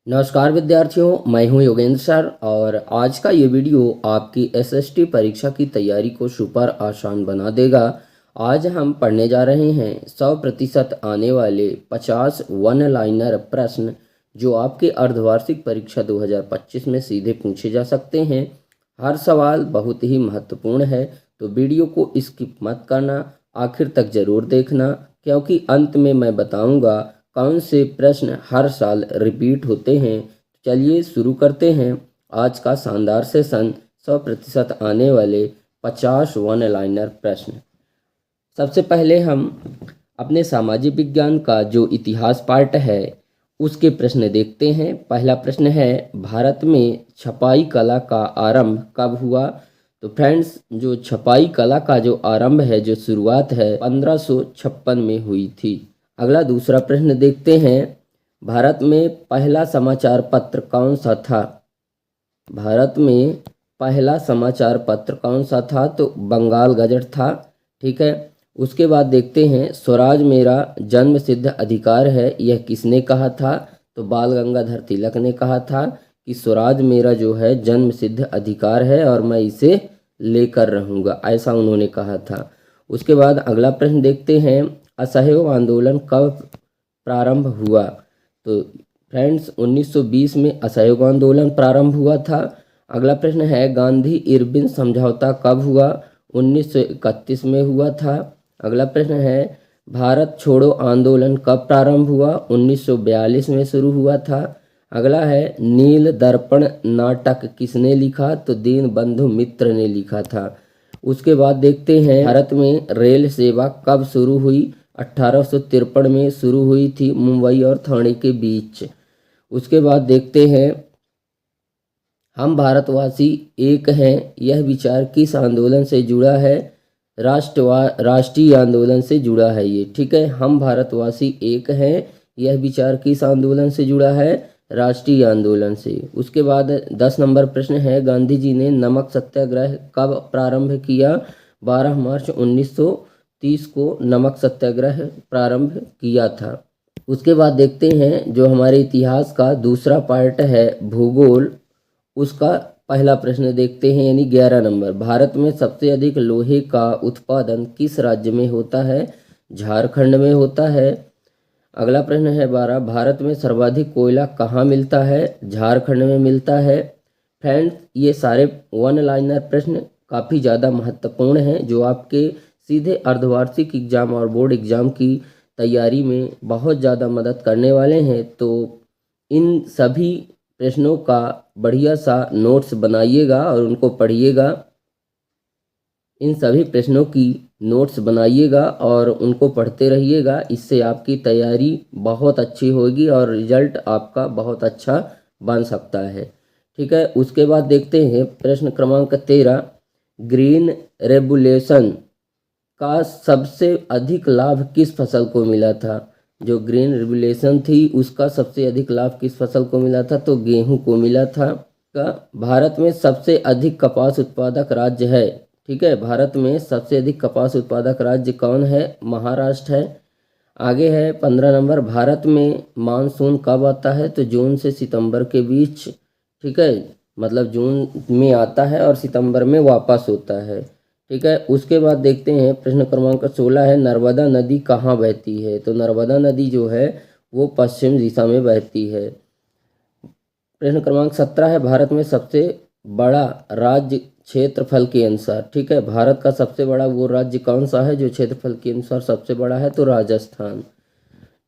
नमस्कार विद्यार्थियों, मैं हूं योगेंद्र सर और आज का ये वीडियो आपकी एसएसटी परीक्षा की तैयारी को सुपर आसान बना देगा। आज हम पढ़ने जा रहे हैं 100% आने वाले 50 वन लाइनर प्रश्न जो आपके अर्धवार्षिक परीक्षा 2025 में सीधे पूछे जा सकते हैं। हर सवाल बहुत ही महत्वपूर्ण है, तो वीडियो को स्किप मत करना, आखिर तक ज़रूर देखना, क्योंकि अंत में मैं बताऊंगा कौन से प्रश्न हर साल रिपीट होते हैं। चलिए शुरू करते हैं आज का शानदार सेशन 100% आने वाले 50 वन लाइनर प्रश्न। सबसे पहले हम अपने सामाजिक विज्ञान का जो इतिहास पार्ट है उसके प्रश्न देखते हैं। पहला प्रश्न है, भारत में छपाई कला का आरंभ कब हुआ? तो फ्रेंड्स, जो छपाई कला का जो आरंभ है, जो शुरुआत है 1556 में हुई थी। अगला दूसरा प्रश्न देखते हैं, भारत में पहला समाचार पत्र कौन सा था? भारत में पहला समाचार पत्र कौन सा था? तो बंगाल गजट था। ठीक है। उसके बाद देखते हैं, स्वराज मेरा जन्म सिद्ध अधिकार है, यह किसने कहा था? तो बाल गंगाधर तिलक ने कहा था कि स्वराज मेरा जो है जन्म सिद्ध अधिकार है और मैं इसे लेकर रहूँगा, ऐसा उन्होंने कहा था। उसके बाद अगला प्रश्न देखते हैं, असहयोग आंदोलन कब प्रारंभ हुआ? तो फ्रेंड्स, 1920 में असहयोग आंदोलन प्रारंभ हुआ था। अगला प्रश्न है, गांधी इरविन समझौता कब हुआ? 1931 में हुआ था। अगला प्रश्न है, भारत छोड़ो आंदोलन कब प्रारंभ हुआ? 1942 में शुरू हुआ था। अगला है, नील दर्पण नाटक किसने लिखा? तो दीनबंधु मित्र ने लिखा था। उसके बाद देखते हैं, भारत में रेल सेवा कब शुरू हुई? 1853 में शुरू हुई थी, मुंबई और ठाणे के बीच। उसके बाद देखते हैं, हम भारतवासी एक हैं, यह विचार किस आंदोलन से जुड़ा है? राष्ट्रीय आंदोलन से जुड़ा है ये। ठीक है, हम भारतवासी एक हैं, यह विचार किस आंदोलन से जुड़ा है? राष्ट्रीय आंदोलन से। उसके बाद 10 नंबर प्रश्न है, गांधी जी ने नमक सत्याग्रह कब प्रारंभ किया? 12 मार्च 1930 को नमक सत्याग्रह प्रारंभ किया था। उसके बाद देखते हैं, जो हमारे इतिहास का दूसरा पार्ट है भूगोल, उसका पहला प्रश्न देखते हैं, यानी 11 नंबर। भारत में सबसे अधिक लोहे का उत्पादन किस राज्य में होता है? झारखंड में होता है। अगला प्रश्न है 12, भारत में सर्वाधिक कोयला कहाँ मिलता है? झारखंड में मिलता है। फ्रेंड्स, ये सारे वन लाइनर प्रश्न काफ़ी ज़्यादा महत्वपूर्ण हैं, जो आपके सीधे अर्धवार्षिक एग्जाम और बोर्ड एग्जाम की तैयारी में बहुत ज़्यादा मदद करने वाले हैं। तो इन सभी प्रश्नों का बढ़िया सा नोट्स बनाइएगा और उनको पढ़िएगा। इन सभी प्रश्नों की नोट्स बनाइएगा और उनको पढ़ते रहिएगा। इससे आपकी तैयारी बहुत अच्छी होगी और रिजल्ट आपका बहुत अच्छा बन सकता है। ठीक है। उसके बाद देखते हैं प्रश्न क्रमांक 13, ग्रीन रेवोल्यूशन का सबसे अधिक लाभ किस फसल को मिला था? जो ग्रीन रेवोल्यूशन थी उसका सबसे अधिक लाभ किस फसल को मिला था? तो गेहूं को मिला था। भारत में सबसे अधिक कपास उत्पादक राज्य है। ठीक है, भारत में सबसे अधिक कपास उत्पादक राज्य कौन है? महाराष्ट्र है। आगे है 15 नंबर, भारत में मानसून कब आता है? तो जून से सितंबर के बीच। ठीक है, मतलब जून में आता है और सितंबर में वापस होता है। ठीक है। उसके बाद देखते हैं प्रश्न क्रमांक 16 है, नर्मदा नदी कहाँ बहती है? तो नर्मदा नदी जो है वो पश्चिम दिशा में बहती है। प्रश्न क्रमांक 17 है, भारत में सबसे बड़ा राज्य क्षेत्रफल के अनुसार। ठीक है, भारत का सबसे बड़ा वो राज्य कौन सा है जो क्षेत्रफल के अनुसार सबसे बड़ा है? तो राजस्थान।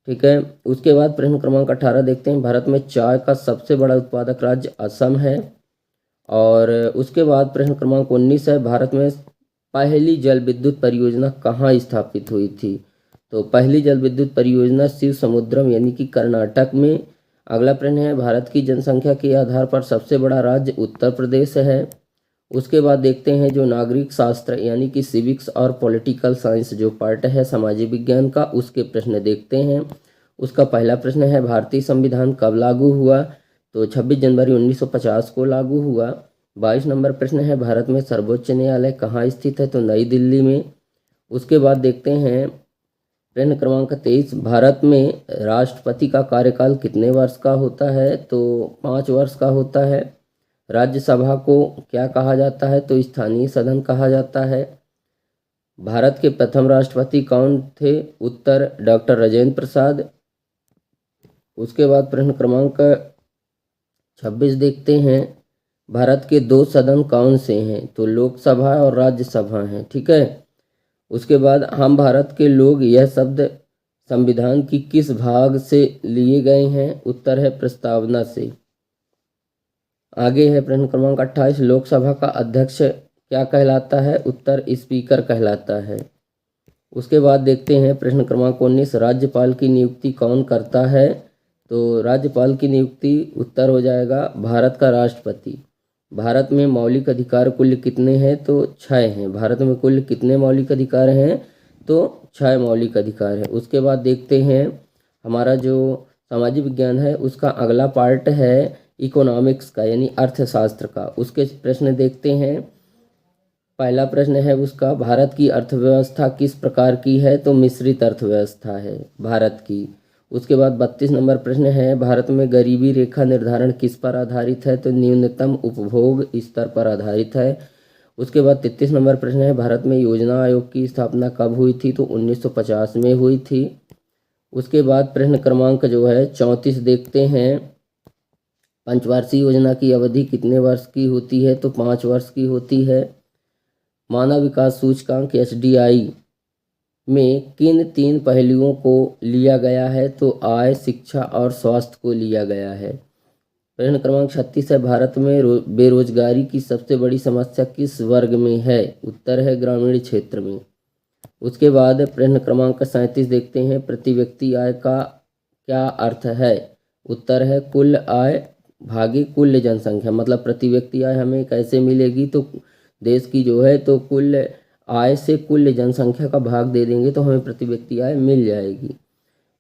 ठीक है। उसके बाद प्रश्न क्रमांक 18 देखते हैं, भारत में चाय का सबसे बड़ा उत्पादक राज्य असम है। और उसके बाद प्रश्न क्रमांक 19 है, भारत में पहली जल विद्युत परियोजना कहाँ स्थापित हुई थी? तो पहली जल विद्युत परियोजना शिव समुद्रम यानी कि कर्नाटक में। अगला प्रश्न है, भारत की जनसंख्या के आधार पर सबसे बड़ा राज्य उत्तर प्रदेश है। उसके बाद देखते हैं, जो नागरिक शास्त्र यानी कि सिविक्स और पॉलिटिकल साइंस जो पार्ट है सामाजिक विज्ञान का, उसके प्रश्न देखते हैं। उसका पहला प्रश्न है, भारतीय संविधान कब लागू हुआ? तो 26 जनवरी 1950 को लागू हुआ। 22 नंबर प्रश्न है, भारत में सर्वोच्च न्यायालय कहाँ स्थित है? तो नई दिल्ली में। उसके बाद देखते हैं, प्रश्न क्रमांक 23, भारत में राष्ट्रपति का कार्यकाल कितने वर्ष का होता है? तो 5 वर्ष का होता है। राज्यसभा को क्या कहा जाता है? तो स्थानीय सदन कहा जाता है। भारत के प्रथम राष्ट्रपति कौन थे? उत्तर डॉक्टर राजेंद्र प्रसाद। उसके बाद प्रश्न क्रमांक 26 देखते हैं, भारत के 2 सदन कौन से हैं? तो लोकसभा और राज्यसभा हैं। ठीक है। उसके बाद हम भारत के लोग, यह शब्द संविधान की किस भाग से लिए गए हैं? उत्तर है प्रस्तावना से। आगे है प्रश्न क्रमांक 28, लोकसभा का अध्यक्ष क्या कहलाता है? उत्तर स्पीकर कहलाता है। उसके बाद देखते हैं प्रश्न क्रमांक 19, राज्यपाल की नियुक्ति कौन करता है? तो राज्यपाल की नियुक्ति उत्तर हो जाएगा भारत का राष्ट्रपति। भारत में मौलिक अधिकार कुल कितने हैं? तो 6 हैं। भारत में कुल कितने मौलिक अधिकार हैं? तो 6 मौलिक अधिकार हैं। उसके बाद देखते हैं हमारा जो सामाजिक विज्ञान है उसका अगला पार्ट है इकोनॉमिक्स का, यानी अर्थशास्त्र का। उसके प्रश्न देखते हैं। पहला प्रश्न है उसका, भारत की अर्थव्यवस्था किस प्रकार की है? तो मिश्रित अर्थव्यवस्था है भारत की। उसके बाद 32 नंबर प्रश्न है, भारत में गरीबी रेखा निर्धारण किस पर आधारित है? तो न्यूनतम उपभोग स्तर पर आधारित है। उसके बाद 33 नंबर प्रश्न है, भारत में योजना आयोग की स्थापना कब हुई थी? तो 1950 में हुई थी। उसके बाद प्रश्न क्रमांक जो है 34 देखते हैं, पंचवार्षिक योजना की अवधि कितने वर्ष की होती है? तो 5 वर्ष की होती है। मानव विकास सूचकांक एसडीआई में किन 3 पहलुओं को लिया गया है? तो आय, शिक्षा और स्वास्थ्य को लिया गया है। प्रश्न क्रमांक 36 है, भारत में बेरोजगारी की सबसे बड़ी समस्या किस वर्ग में है? उत्तर है ग्रामीण क्षेत्र में। उसके बाद प्रश्न क्रमांक 37 देखते हैं, प्रति व्यक्ति आय का क्या अर्थ है? उत्तर है कुल आय भागे कुल जनसंख्या, मतलब प्रति व्यक्ति आय हमें कैसे मिलेगी? तो देश की जो है तो कुल आय से कुल जनसंख्या का भाग दे देंगे तो हमें प्रति व्यक्ति आय मिल जाएगी।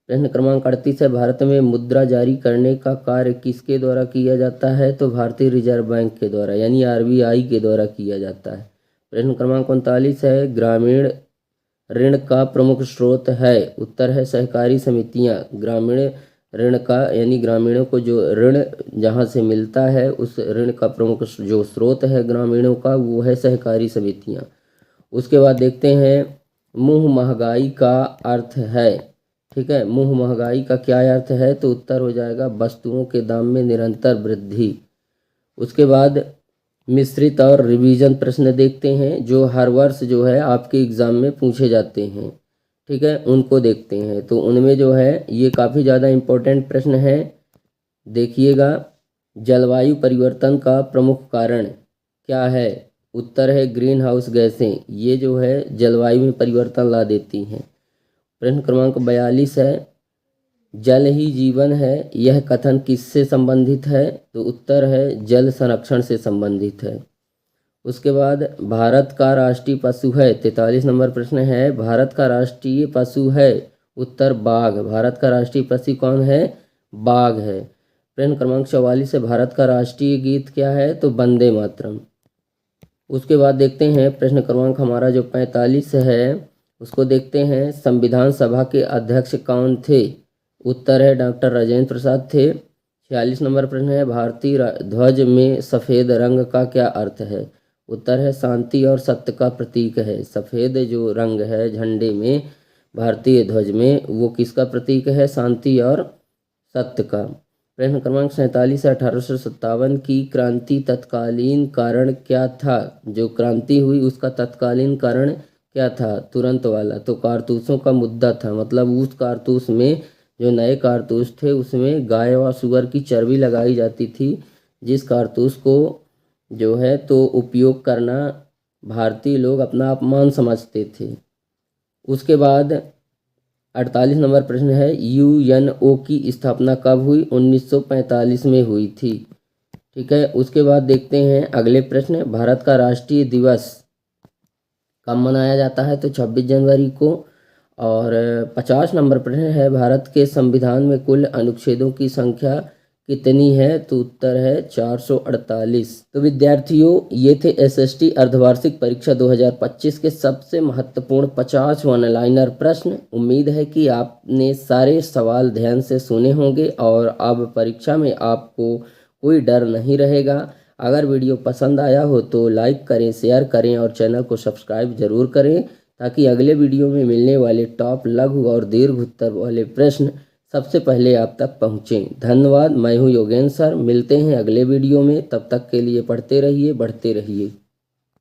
प्रश्न क्रमांक 38 है, भारत में मुद्रा जारी करने का कार्य किसके द्वारा किया जाता है? तो भारतीय रिजर्व बैंक के द्वारा, यानी आरबीआई के द्वारा किया जाता है। प्रश्न क्रमांक 39 है, ग्रामीण ऋण का प्रमुख स्रोत है? उत्तर है सहकारी समितियां। ग्रामीण ऋण का यानी ग्रामीणों को जो ऋण जहां से मिलता है उस ऋण का प्रमुख जो स्रोत है ग्रामीणों का वो है सहकारी समितियां। उसके बाद देखते हैं मुँह महंगाई का अर्थ है। ठीक है, मुँह महंगाई का क्या अर्थ है? तो उत्तर हो जाएगा वस्तुओं के दाम में निरंतर वृद्धि। उसके बाद मिश्रित और रिवीजन प्रश्न देखते हैं जो हर वर्ष जो है आपके एग्ज़ाम में पूछे जाते हैं। ठीक है, उनको देखते हैं। तो उनमें जो है ये काफ़ी ज़्यादा इम्पोर्टेंट प्रश्न है, देखिएगा। जलवायु परिवर्तन का प्रमुख कारण क्या है? उत्तर है ग्रीन हाउस गैसें। ये जो है जलवायु में परिवर्तन ला देती हैं। प्रश्न क्रमांक 42 है, जल ही जीवन है, यह कथन किससे संबंधित है? तो उत्तर है जल संरक्षण से संबंधित है। उसके बाद भारत का राष्ट्रीय पशु है, 43 नंबर प्रश्न है, भारत का राष्ट्रीय पशु है? उत्तर बाघ। भारत का राष्ट्रीय पशु कौन है? बाघ है। प्रश्न क्रमांक 44 है, भारत का राष्ट्रीय गीत क्या है? तो वंदे मातरम। उसके बाद देखते हैं प्रश्न क्रमांक हमारा जो 45 है उसको देखते हैं, संविधान सभा के अध्यक्ष कौन थे? उत्तर है डॉक्टर राजेंद्र प्रसाद थे। 46 नंबर प्रश्न है, भारतीय ध्वज में सफ़ेद रंग का क्या अर्थ है? उत्तर है शांति और सत्य का प्रतीक है। सफ़ेद जो रंग है झंडे में, भारतीय ध्वज में, वो किसका प्रतीक है? शांति और सत्य का। प्रश्न क्रमांक 47 है, 1857 की क्रांति तत्कालीन कारण क्या था? जो क्रांति हुई उसका तत्कालीन कारण क्या था? तुरंत वाला। तो कारतूसों का मुद्दा था, मतलब उस कारतूस में जो नए कारतूस थे उसमें गाय व सुअर की चर्बी लगाई जाती थी, जिस कारतूस को जो है तो उपयोग करना भारतीय लोग अपना अपमान समझते थे। उसके बाद 48 नंबर प्रश्न है, यूएनओ की स्थापना कब हुई? 1945 में हुई थी। ठीक है, उसके बाद देखते हैं अगले प्रश्न, भारत का राष्ट्रीय दिवस कब मनाया जाता है? तो 26 जनवरी को। और 50 नंबर प्रश्न है, भारत के संविधान में कुल अनुच्छेदों की संख्या कितनी है? तो उत्तर है 448। तो विद्यार्थियों, ये थे एसएसटी अर्धवार्षिक परीक्षा 2025 के सबसे महत्वपूर्ण 50 वन लाइनर प्रश्न। उम्मीद है कि आपने सारे सवाल ध्यान से सुने होंगे और अब परीक्षा में आपको कोई डर नहीं रहेगा। अगर वीडियो पसंद आया हो तो लाइक करें, शेयर करें और चैनल को सब्सक्राइब जरूर करें, ताकि अगले वीडियो में मिलने वाले टॉप लघु और दीर्घ उत्तर वाले प्रश्न सबसे पहले आप तक पहुँचें। धन्यवाद। मैं हूँ योगेंद्र सर। मिलते हैं अगले वीडियो में। तब तक के लिए पढ़ते रहिए, बढ़ते रहिए।